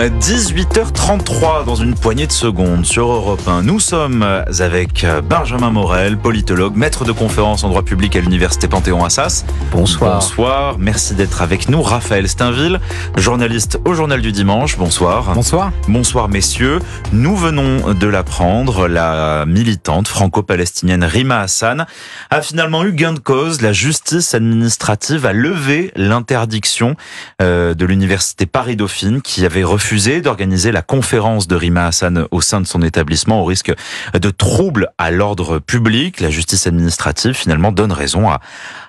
18h33 dans une poignée de secondes sur Europe 1. Nous sommes avec Benjamin Morel, politologue, maître de conférence en droit public à l'université Panthéon-Assas. Bonsoir. Bonsoir, merci d'être avec nous. Raphaël Steinville, journaliste au Journal du Dimanche. Bonsoir. Bonsoir. Bonsoir messieurs. Nous venons de l'apprendre, la militante franco-palestinienne Rima Hassan a finalement eu gain de cause. La justice administrative a levé l'interdiction de l'université Paris-Dauphine qui avait refusé d'organiser la conférence de Rima Hassan au sein de son établissement au risque de troubles à l'ordre public. La justice administrative finalement donne raison à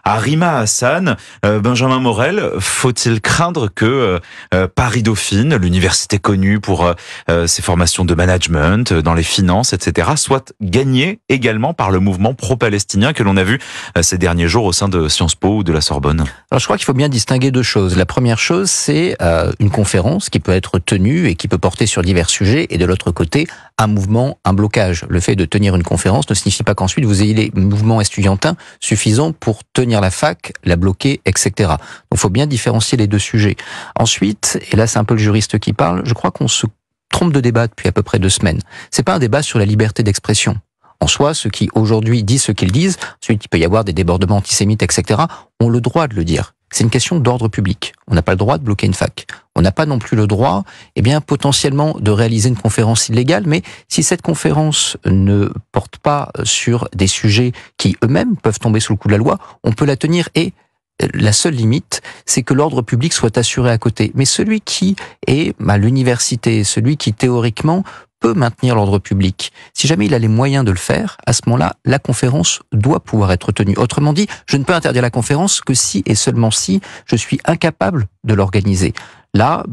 Rima Hassan. Benjamin Morel, faut-il craindre que Paris-Dauphine, l'université connue pour ses formations de management, dans les finances, etc., soit gagnée également par le mouvement pro-palestinien que l'on a vu ces derniers jours au sein de Sciences Po ou de la Sorbonne? Alors je crois qu'il faut bien distinguer deux choses. La première chose, c'est une conférence qui peut être tenue et qui peut porter sur divers sujets, et de l'autre côté, un mouvement, un blocage. Le fait de tenir une conférence ne signifie pas qu'ensuite vous ayez les mouvements estudiantins suffisants pour tenir la fac, la bloquer, etc. Donc il faut bien différencier les deux sujets. Ensuite, et là c'est un peu le juriste qui parle, je crois qu'on se trompe de débat depuis à peu près 2 semaines. C'est pas un débat sur la liberté d'expression. En soi, ceux qui aujourd'hui disent ce qu'ils disent, ensuite il peut y avoir des débordements antisémites, etc., ont le droit de le dire. C'est une question d'ordre public. On n'a pas le droit de bloquer une fac. On n'a pas non plus le droit, potentiellement, de réaliser une conférence illégale, mais si cette conférence ne porte pas sur des sujets qui eux-mêmes peuvent tomber sous le coup de la loi, on peut la tenir, et la seule limite, c'est que l'ordre public soit assuré à côté. Mais celui qui est à l'université, celui qui théoriquement peut maintenir l'ordre public, si jamais il a les moyens de le faire, à ce moment-là, la conférence doit pouvoir être tenue. Autrement dit, je ne peux interdire la conférence que si et seulement si je suis incapable de l'organiser. Là,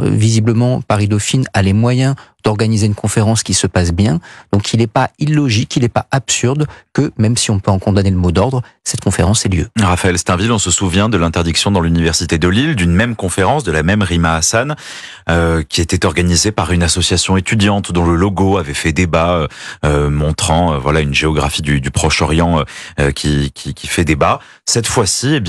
visiblement, Paris-Dauphine a les moyens d'organiser une conférence qui se passe bien. Donc, il n'est pas illogique, il n'est pas absurde que, même si on peut en condamner le mot d'ordre, cette conférence ait lieu. Raphaël Steinville, on se souvient de l'interdiction dans l'université de Lille d'une même conférence, de la même Rima Hassan, qui était organisée par une association étudiante dont le logo avait fait débat, montrant une géographie du Proche-Orient qui fait débat. Cette fois-ci,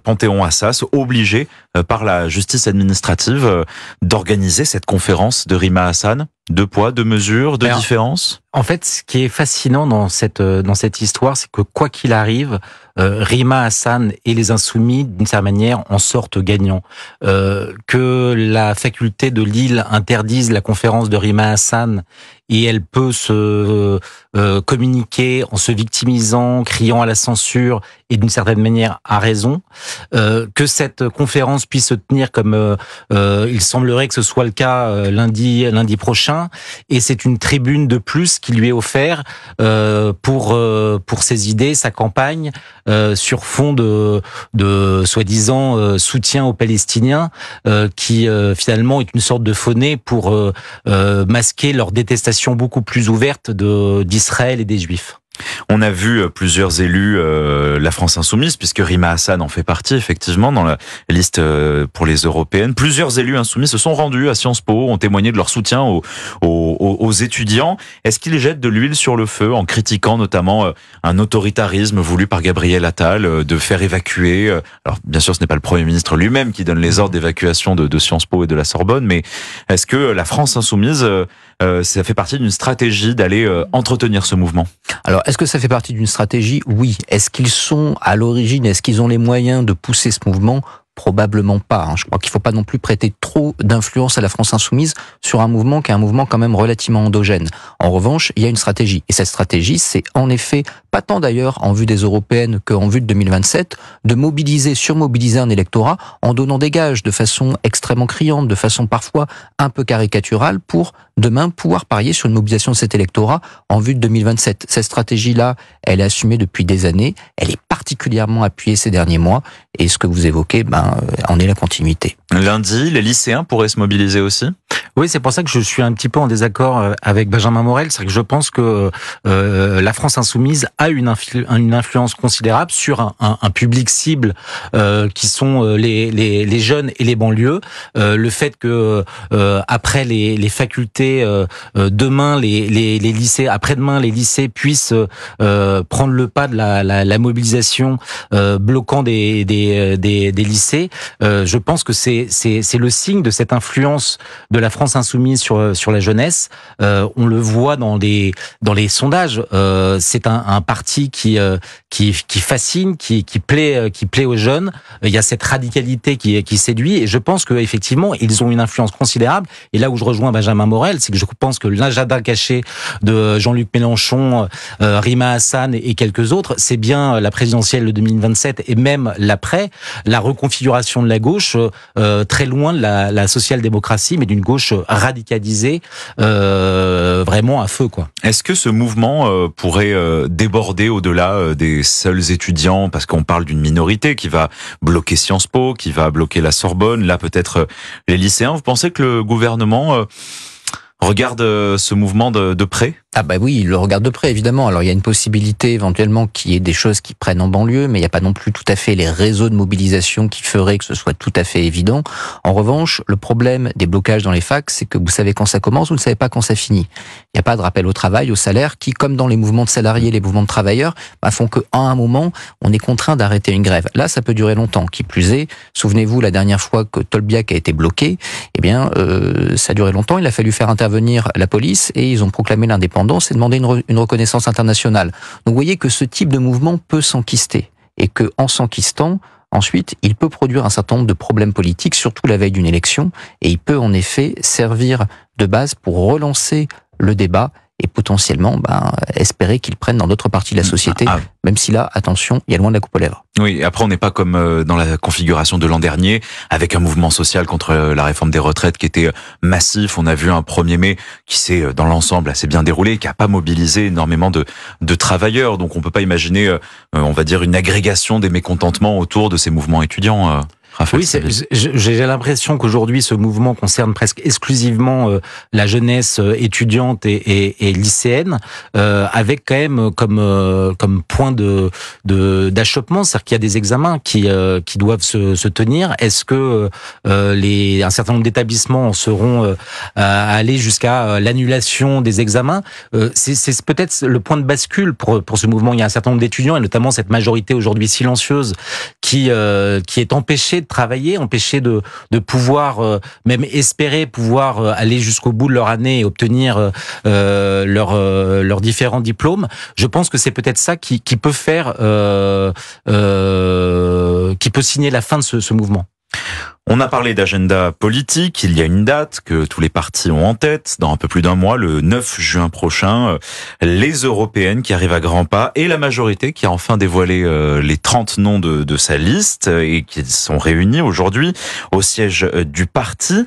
Panthéon-Assas obligé par la justice administrative d'organiser cette conférence de Rima Hassan. 2 poids, 2 mesures, 2 différences. En fait, ce qui est fascinant dans cette histoire, c'est que quoi qu'il arrive, Rima Hassan et les Insoumis, d'une certaine manière, en sortent gagnants. Que la faculté de Lille interdise la conférence de Rima Hassan et elle peut se communiquer en se victimisant, criant à la censure, et d'une certaine manière a raison. Que cette conférence puisse se tenir comme il semblerait que ce soit le cas lundi prochain, et c'est une tribune de plus qui lui est offerte pour ses idées, sa campagne, sur fond de soi-disant soutien aux Palestiniens, qui finalement est une sorte de faux nez pour masquer leur détestation beaucoup plus ouverte d'Israël et des Juifs. On a vu plusieurs élus, la France Insoumise, puisque Rima Hassan en fait partie, effectivement, dans la liste pour les européennes. Plusieurs élus insoumis se sont rendus à Sciences Po, ont témoigné de leur soutien aux étudiants. Est-ce qu'ils jettent de l'huile sur le feu en critiquant notamment un autoritarisme voulu par Gabriel Attal de faire évacuer... Alors, bien sûr, ce n'est pas le Premier ministre lui-même qui donne les ordres d'évacuation de Sciences Po et de la Sorbonne, mais est-ce que la France Insoumise, ça fait partie d'une stratégie d'aller entretenir ce mouvement? Alors, est-ce que ça fait partie d'une stratégie? Oui. Est-ce qu'ils sont à l'origine, est-ce qu'ils ont les moyens de pousser ce mouvement? Probablement pas. Je crois qu'il ne faut pas non plus prêter trop d'influence à la France Insoumise sur un mouvement qui est un mouvement quand même relativement endogène. En revanche, il y a une stratégie. Et cette stratégie, c'est en effet, pas tant d'ailleurs en vue des européennes qu'en vue de 2027, de surmobiliser un électorat en donnant des gages de façon extrêmement criante, de façon parfois un peu caricaturale, pour demain pouvoir parier sur une mobilisation de cet électorat en vue de 2027. Cette stratégie-là, elle est assumée depuis des années, elle est particulièrement appuyée ces derniers mois, et ce que vous évoquez, en est la continuité. Lundi, les lycéens pourraient se mobiliser aussi? Oui, c'est pour ça que je suis un petit peu en désaccord avec Benjamin Morel. C'est que je pense que la France Insoumise a une influence considérable sur un public cible qui sont les jeunes et les banlieues. Le fait que après les facultés, demain les lycées, après-demain les lycées puissent prendre le pas de la mobilisation bloquant des lycées. Je pense que c'est le signe de cette influence de la France France Insoumise sur la jeunesse, on le voit dans les sondages. C'est un parti qui fascine, qui plaît aux jeunes. Il y a cette radicalité qui séduit, et je pense que effectivement ils ont une influence considérable. Et là où je rejoins Benjamin Morel, c'est que je pense que l'agenda caché de Jean-Luc Mélenchon, Rima Hassan et quelques autres, c'est bien la présidentielle de 2027 et même l'après, la reconfiguration de la gauche, très loin de la social-démocratie, mais d'une gauche radicalisée, vraiment à feu, quoi. Est-ce que ce mouvement pourrait déborder au-delà des seuls étudiants, parce qu'on parle d'une minorité qui va bloquer Sciences Po, qui va bloquer la Sorbonne, là peut-être les lycéens. Vous pensez que le gouvernement regarde ce mouvement de près? Ah bah oui, il le regarde de près, évidemment. Alors il y a une possibilité éventuellement qu'il y ait des choses qui prennent en banlieue, mais il n'y a pas non plus tout à fait les réseaux de mobilisation qui feraient que ce soit tout à fait évident. En revanche, le problème des blocages dans les facs, c'est que vous savez quand ça commence, vous ne savez pas quand ça finit. Il n'y a pas de rappel au travail, au salaire, qui, comme dans les mouvements de salariés, les mouvements de travailleurs, font qu'à un moment, on est contraint d'arrêter une grève. Là, ça peut durer longtemps. Qui plus est, souvenez-vous, la dernière fois que Tolbiac a été bloqué, ça a duré longtemps. Il a fallu faire intervenir la police et ils ont proclamé l'indépendance et demandé une reconnaissance internationale. Donc vous voyez que ce type de mouvement peut s'enquister et que en s'enquistant, ensuite, il peut produire un certain nombre de problèmes politiques, surtout la veille d'une élection, et il peut en effet servir de base pour relancer le débat et potentiellement espérer qu'ils prennent dans d'autres parties de la société, même si là, attention, il y a loin de la coupe aux lèvres. Oui, après on n'est pas comme dans la configuration de l'an dernier, avec un mouvement social contre la réforme des retraites qui était massif. On a vu un 1er mai qui s'est, dans l'ensemble, assez bien déroulé, qui n'a pas mobilisé énormément de travailleurs. Donc on peut pas imaginer, on va dire, une agrégation des mécontentements autour de ces mouvements étudiants. Oui, j'ai l'impression qu'aujourd'hui ce mouvement concerne presque exclusivement la jeunesse étudiante et lycéenne, avec quand même comme point d'achoppement, c'est-à-dire qu'il y a des examens qui doivent se tenir. Est-ce que un certain nombre d'établissements seront à aller jusqu'à l'annulation des examens? C'est peut-être le point de bascule pour ce mouvement. Il y a un certain nombre d'étudiants, et notamment cette majorité aujourd'hui silencieuse qui est empêchée de travailler, empêchés de pouvoir même espérer pouvoir aller jusqu'au bout de leur année et obtenir leurs différents diplômes. Je pense que c'est peut-être ça qui peut faire qui peut signer la fin de ce mouvement. On a parlé d'agenda politique, il y a une date que tous les partis ont en tête, dans un peu plus d'un mois, le 9 juin prochain, les européennes qui arrivent à grands pas et la majorité qui a enfin dévoilé les 30 noms de sa liste et qui sont réunis aujourd'hui au siège du parti.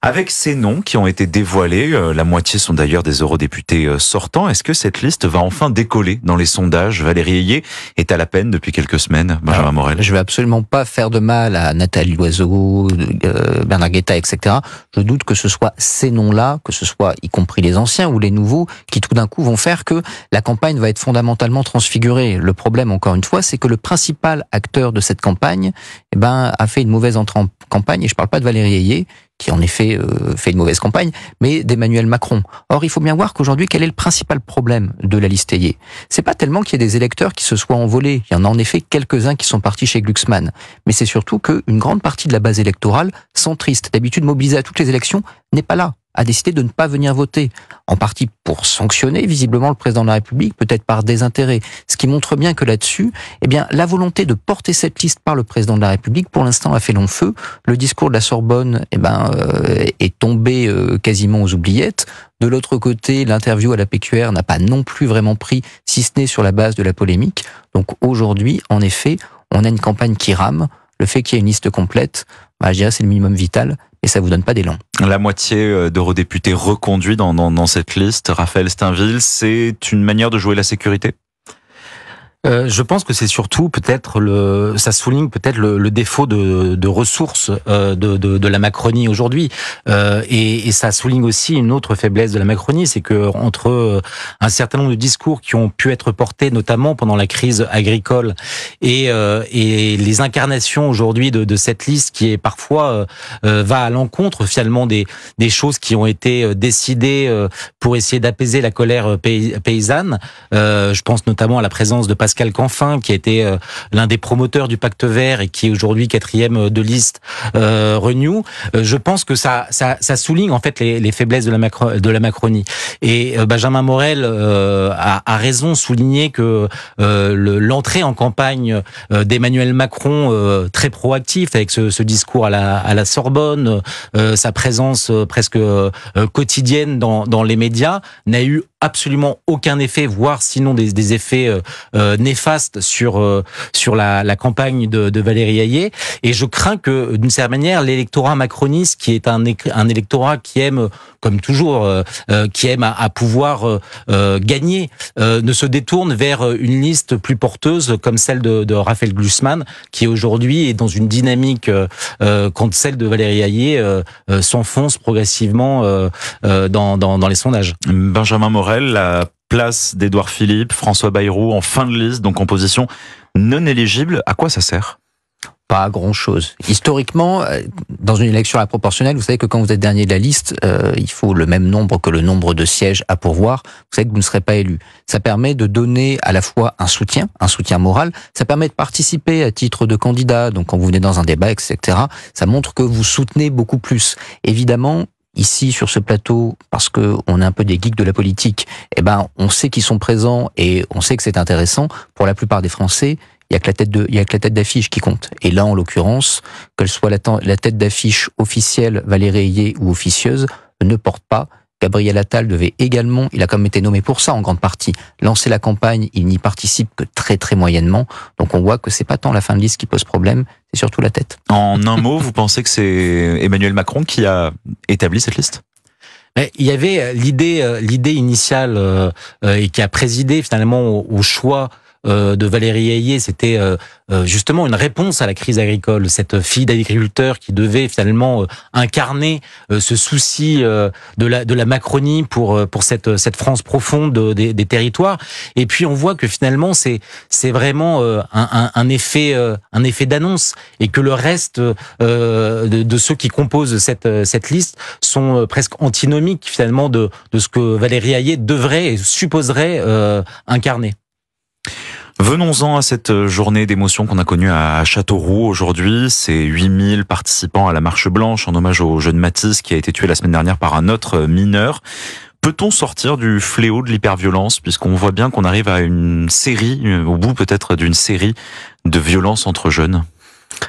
Avec ces noms qui ont été dévoilés, la moitié sont d'ailleurs des eurodéputés sortants. Est-ce que cette liste va enfin décoller dans les sondages? Valérie Ayé est à la peine depuis quelques semaines. Benjamin Morel. Je vais absolument pas faire de mal à Nathalie Loiseau, Bernard Guetta, etc. Je doute que ce soit ces noms-là, que ce soit y compris les anciens ou les nouveaux, qui tout d'un coup vont faire que la campagne va être fondamentalement transfigurée. Le problème, encore une fois, c'est que le principal acteur de cette campagne, a fait une mauvaise entrée en campagne. Et je parle pas de Valérie Ayé, qui en effet fait une mauvaise campagne, mais d'Emmanuel Macron. Or, il faut bien voir qu'aujourd'hui, quel est le principal problème de la liste Ayé? C'est pas tellement qu'il y ait des électeurs qui se soient envolés. Il y en a en effet quelques-uns qui sont partis chez Glucksmann. Mais c'est surtout qu'une grande partie de la base électorale, centriste, d'habitude mobilisée à toutes les élections, n'est pas là, a décidé de ne pas venir voter. En partie pour sanctionner visiblement le président de la République, peut-être par désintérêt. Ce qui montre bien que là-dessus, la volonté de porter cette liste par le président de la République, pour l'instant, a fait long feu. Le discours de la Sorbonne, est tombé quasiment aux oubliettes. De l'autre côté, l'interview à la PQR n'a pas non plus vraiment pris, si ce n'est sur la base de la polémique. Donc aujourd'hui, en effet, on a une campagne qui rame. Le fait qu'il y ait une liste complète, je dirais c'est le minimum vital. Et ça vous donne pas d'élan. La moitié d'eurodéputés reconduits dans cette liste, Raphaël Steinville, c'est une manière de jouer la sécurité? Je pense que c'est surtout peut-être ça souligne peut-être le défaut de ressources de la Macronie aujourd'hui, et ça souligne aussi une autre faiblesse de la Macronie, c'est que entre un certain nombre de discours qui ont pu être portés notamment pendant la crise agricole et les incarnations aujourd'hui de cette liste qui est parfois va à l'encontre finalement des choses qui ont été décidées pour essayer d'apaiser la colère paysanne. Je pense notamment à la présence de Pascal Pascal Canfin, qui a été l'un des promoteurs du Pacte Vert et qui est aujourd'hui 4e de liste Renew. Je pense que ça souligne en fait les faiblesses de la Macronie. Et Benjamin Morel a raison de souligner que l'entrée en campagne d'Emmanuel Macron très proactif avec ce discours à la Sorbonne, sa présence presque quotidienne dans les médias n'a eu absolument aucun effet, voire sinon des effets néfastes sur la campagne de Valérie Hayé. Et je crains que, d'une certaine manière, l'électorat macroniste, qui est un électorat qui aime, comme toujours, qui aime à pouvoir gagner, ne se détourne vers une liste plus porteuse comme celle de Raphaël Glucksmann, qui aujourd'hui est dans une dynamique quand celle de Valérie Hayé s'enfonce progressivement dans les sondages. Benjamin Morel, la place d'Édouard Philippe, François Bayrou en fin de liste, donc en position non éligible. À quoi ça sert ? Pas grand-chose. Historiquement, dans une élection à la proportionnelle, vous savez que quand vous êtes dernier de la liste, il faut le même nombre que le nombre de sièges à pourvoir. Vous savez que vous ne serez pas élu. Ça permet de donner à la fois un soutien moral. Ça permet de participer à titre de candidat. Donc quand vous venez dans un débat, etc., ça montre que vous soutenez beaucoup plus. Évidemment, ici, sur ce plateau, parce que on est un peu des geeks de la politique, on sait qu'ils sont présents et on sait que c'est intéressant. Pour la plupart des Français, il y a que la tête d'affiche qui compte. Et là, en l'occurrence, qu'elle soit la tête d'affiche officielle, Valérie Hayé ou officieuse, ne porte pas. Gabriel Attal devait également, il a quand même été nommé pour ça en grande partie, lancer la campagne, il n'y participe que très très moyennement. Donc on voit que c'est pas tant la fin de liste qui pose problème, c'est surtout la tête. En un mot, vous pensez que c'est Emmanuel Macron qui a établi cette liste ? Il y avait l'idée initiale et qui a présidé finalement au choix de Valérie Hayé, c'était justement une réponse à la crise agricole, cette fille d'agriculteur qui devait finalement incarner ce souci de la Macronie pour cette France profonde des territoires. Et puis on voit que finalement c'est vraiment un effet d'annonce et que le reste de ceux qui composent cette liste sont presque antinomiques finalement de ce que Valérie Hayé devrait et supposerait incarner. Venons-en à cette journée d'émotion qu'on a connue à Châteauroux aujourd'hui. C'est 8000 participants à la Marche Blanche en hommage au jeune Mathis qui a été tué la semaine dernière par un autre mineur. Peut-on sortir du fléau de l'hyperviolence, puisqu'on voit bien qu'on arrive à une série, au bout peut-être d'une série de violences entre jeunes ?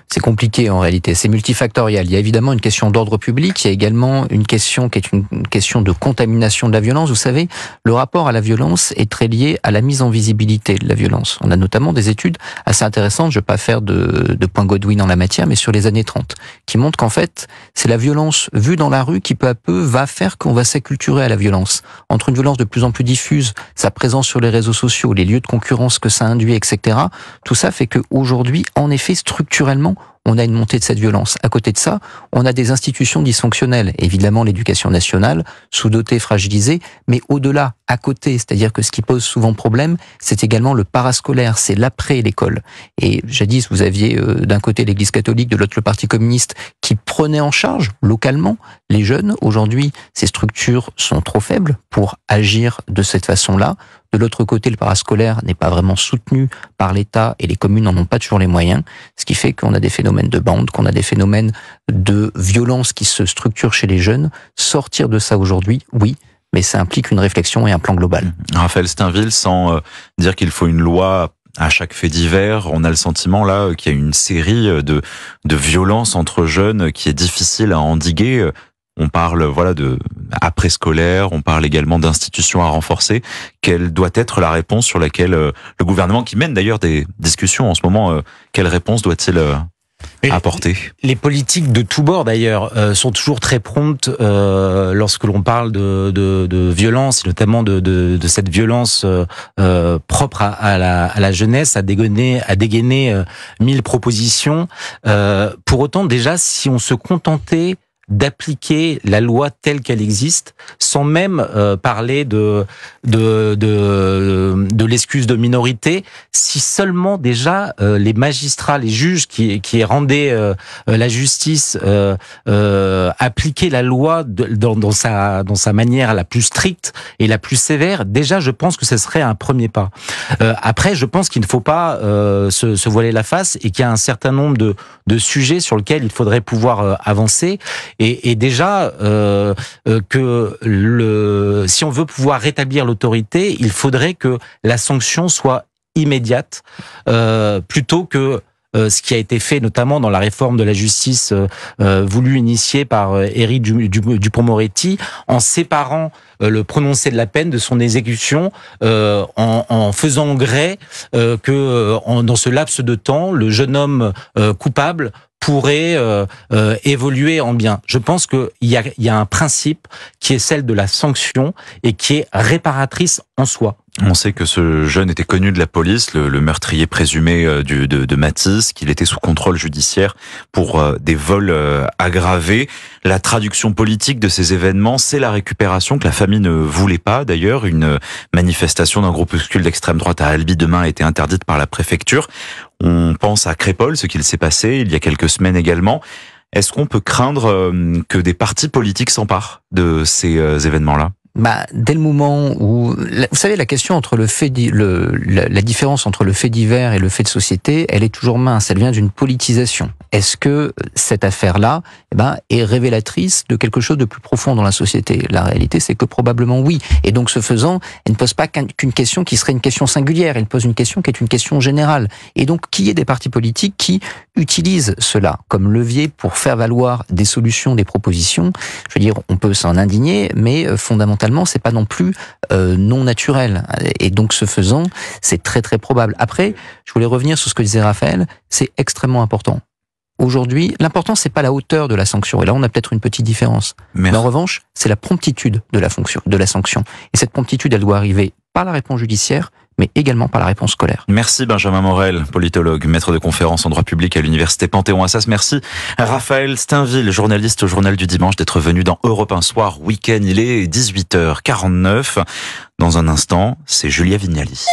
C'est compliqué en réalité, c'est multifactoriel. Il y a évidemment une question d'ordre public, il y a également une question qui est une question de contamination de la violence. Vous savez, le rapport à la violence est très lié à la mise en visibilité de la violence. On a notamment des études assez intéressantes, je ne vais pas faire de point Godwin en la matière, mais sur les années 30, qui montrent qu'en fait, c'est la violence vue dans la rue qui peu à peu va faire qu'on va s'acculturer à la violence. Entre une violence de plus en plus diffuse, sa présence sur les réseaux sociaux, les lieux de concurrence que ça induit, etc., tout ça fait qu'aujourd'hui, en effet, structurellement, on a une montée de cette violence. À côté de ça, on a des institutions dysfonctionnelles. Évidemment, l'éducation nationale, sous-dotée, fragilisée, mais au-delà, à côté, c'est-à-dire que ce qui pose souvent problème, c'est également le parascolaire, c'est l'après l'école. Et jadis, vous aviez d'un côté l'Église catholique, de l'autre le Parti communiste, qui prenait en charge localement les jeunes. Aujourd'hui, ces structures sont trop faibles pour agir de cette façon-là. De l'autre côté, le parascolaire n'est pas vraiment soutenu par l'État et les communes n'en ont pas toujours les moyens, ce qui fait qu'on a des phénomènes de bande, qu'on a des phénomènes de violence qui se structurent chez les jeunes. Sortir de ça aujourd'hui, oui, mais ça implique une réflexion et un plan global. Raphaël Steinville, sans dire qu'il faut une loi à chaque fait divers, on a le sentiment là qu'il y a une série de violences entre jeunes qui est difficile à endiguer. On parle de après-scolaire, on parle également d'institutions à renforcer. Quelle doit être la réponse sur laquelle le gouvernement, qui mène d'ailleurs des discussions en ce moment, quelle réponse doit-il apporter ? Les politiques de tous bords d'ailleurs sont toujours très promptes lorsque l'on parle de violence, et notamment de cette violence propre à la jeunesse, à dégainer 1000 propositions. Pour autant, déjà, si on se contentait d'appliquer la loi telle qu'elle existe, sans même parler de l'excuse de minorité, si seulement déjà les magistrats, les juges qui rendaient la justice appliquaient la loi dans sa manière la plus stricte et la plus sévère, déjà je pense que ce serait un premier pas. Après, je pense qu'il ne faut pas se voiler la face et qu'il y a un certain nombre de sujets sur lesquels il faudrait pouvoir avancer. Et déjà, si on veut pouvoir rétablir l'autorité, il faudrait que la sanction soit immédiate, plutôt que ce qui a été fait notamment dans la réforme de la justice voulue, initiée par Éric Dupond-Moretti, en séparant le prononcé de la peine de son exécution, en faisant gré que dans ce laps de temps, le jeune homme coupable pourrait évoluer en bien. Je pense qu'il y a un principe qui est celle de la sanction et qui est réparatrice en soi. On sait que ce jeune était connu de la police, le meurtrier présumé de Matisse, qu'il était sous contrôle judiciaire pour des vols aggravés. La traduction politique de ces événements, c'est la récupération que la famille ne voulait pas. D'ailleurs, une manifestation d'un groupuscule d'extrême droite à Albi demain a été interdite par la préfecture. On pense à Crépol, ce qu'il s'est passé il y a quelques semaines également. Est-ce qu'on peut craindre que des partis politiques s'emparent de ces événements-là ? Dès le moment où, vous savez, la question entre la différence entre le fait divers et le fait de société, elle est toujours mince. Elle vient d'une politisation. Est-ce que cette affaire-là, est révélatrice de quelque chose de plus profond dans la société? La réalité, c'est que probablement oui. Et donc, ce faisant, elle ne pose pas qu'une question qui serait une question singulière. Elle pose une question qui est une question générale. Et donc, qu'il y ait des partis politiques qui utilisent cela comme levier pour faire valoir des solutions, des propositions, je veux dire, on peut s'en indigner, mais fondamentalement, c'est pas non plus non naturel. Et donc, ce faisant, c'est très très probable. Après, je voulais revenir sur ce que disait Raphaël, c'est extrêmement important. Aujourd'hui, l'important, c'est pas la hauteur de la sanction. Et là, on a peut-être une petite différence. Mais en revanche, c'est la promptitude de la sanction. Et cette promptitude, elle doit arriver par la réponse judiciaire, mais également par la réponse scolaire. Merci Benjamin Morel, politologue, maître de conférences en droit public à l'université Panthéon-Assas. Merci Raphaël Steinville, journaliste au Journal du Dimanche, d'être venu dans Europe 1 Soir Week-end. Il est 18h49. Dans un instant, c'est Julia Vignali.